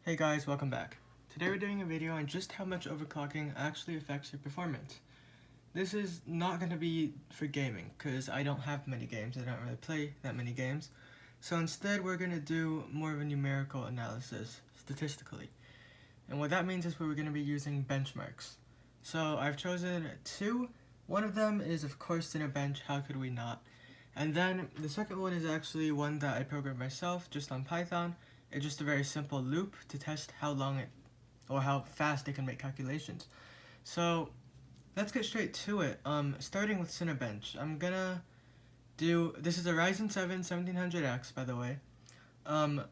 Hey guys, welcome back. Today we're doing a video on just how much overclocking actually affects your performance. This is not going to be for gaming, because I don't have many games, I don't really play that many games. So instead we're going to do more of a numerical analysis, statistically. And what that means is we're going to be using benchmarks. So I've chosen two. One of them is of course Cinebench, how could we not? And then the second one is actually one that I programmed myself just on Python. It's just a very simple loop to test how long it or how fast it can make calculations. So let's get straight to it. Starting with Cinebench, I'm gonna do, this is a Ryzen 7 1700X, by the way.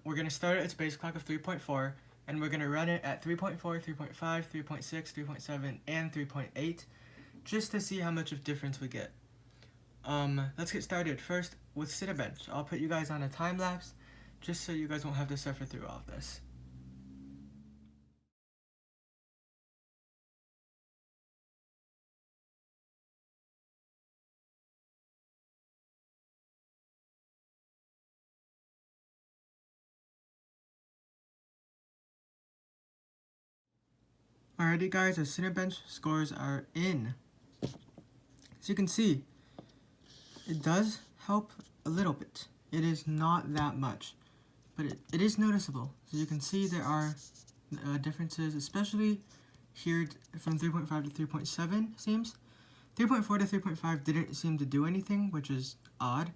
We're gonna start at its base clock of 3.4, and we're gonna run it at 3.4, 3.5, 3.6, 3.7, and 3.8, just to see how much of difference we get. Let's get started. First, with Cinebench, I'll put you guys on a time lapse, just so you guys won't have to suffer through all of this. Alrighty guys, our Cinebench scores are in. As you can see, it does help a little bit. It is not that much, but it is noticeable. So you can see there are differences, especially here from 3.5 to 3.7 seems. 3.4 to 3.5 didn't seem to do anything, which is odd.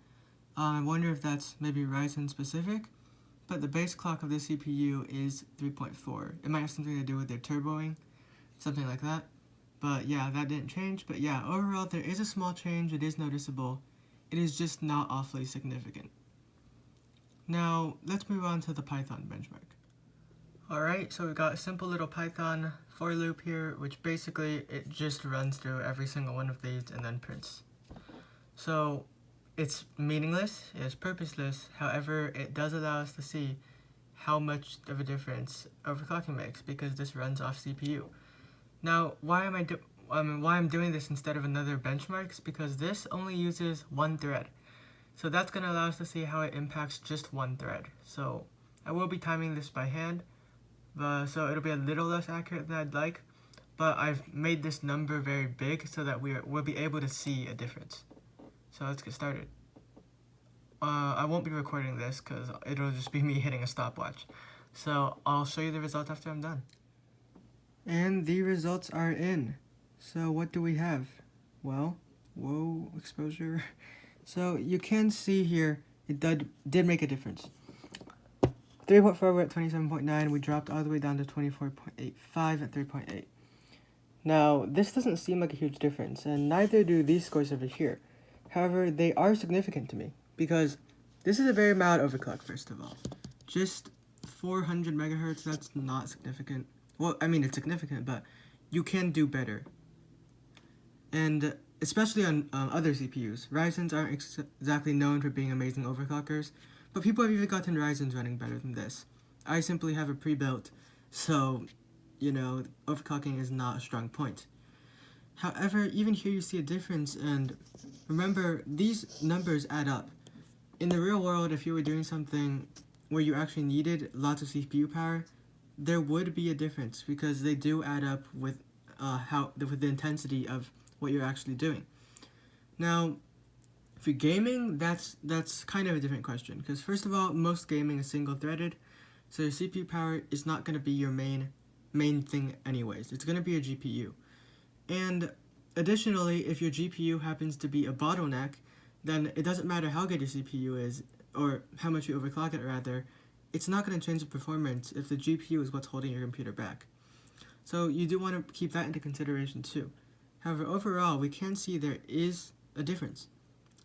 I wonder if that's maybe Ryzen specific, but the base clock of the CPU is 3.4. It might have something to do with their turboing, something like that. But yeah, that didn't change. But yeah, overall there is a small change. It is noticeable. It is just not awfully significant. Now, let's move on to the Python benchmark. Alright, so we've got a simple little Python for loop here, which basically it just runs through every single one of these and then prints. So it's meaningless, it's purposeless, however it does allow us to see how much of a difference overclocking makes, because this runs off CPU. Now, why I'm doing this instead of another benchmark is because this only uses one thread. So that's going to allow us to see how it impacts just one thread. So I will be timing this by hand, so it'll be a little less accurate than I'd like, but I've made this number very big so that we'll be able to see a difference. So let's get started. I won't be recording this because it'll just be me hitting a stopwatch. So I'll show you the results after I'm done. And the results are in. So what do we have? Well, whoa, exposure. So you can see here, it did make a difference. 3.4, we're at 27.9. We dropped all the way down to 24.85 at 3.8. Now, this doesn't seem like a huge difference, and neither do these scores over here. However, they are significant to me, because this is a very mild overclock, first of all. Just 400 megahertz, that's not significant. Well, I mean, it's significant, but you can do better. And especially on other CPUs. Ryzens aren't exactly known for being amazing overclockers, but people have even gotten Ryzens running better than this. I simply have a pre-built, so, you know, overclocking is not a strong point. However, even here you see a difference, and remember, these numbers add up. In the real world, if you were doing something where you actually needed lots of CPU power, there would be a difference, because they do add up with with the intensity of what you're actually doing. Now, for gaming, that's kind of a different question, because first of all, most gaming is single-threaded, so your CPU power is not going to be your main thing anyways. It's going to be a GPU. And additionally, if your GPU happens to be a bottleneck, then it doesn't matter how good your CPU is, or how much you overclock it rather, it's not going to change the performance if the GPU is what's holding your computer back. So you do want to keep that into consideration too. However, overall, we can see there is a difference.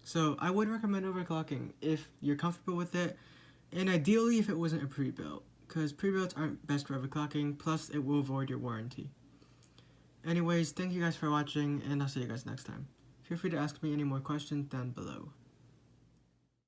So I would recommend overclocking if you're comfortable with it, and ideally if it wasn't a pre-built, because pre-builts aren't best for overclocking, plus it will void your warranty. Anyways, thank you guys for watching, and I'll see you guys next time. Feel free to ask me any more questions down below.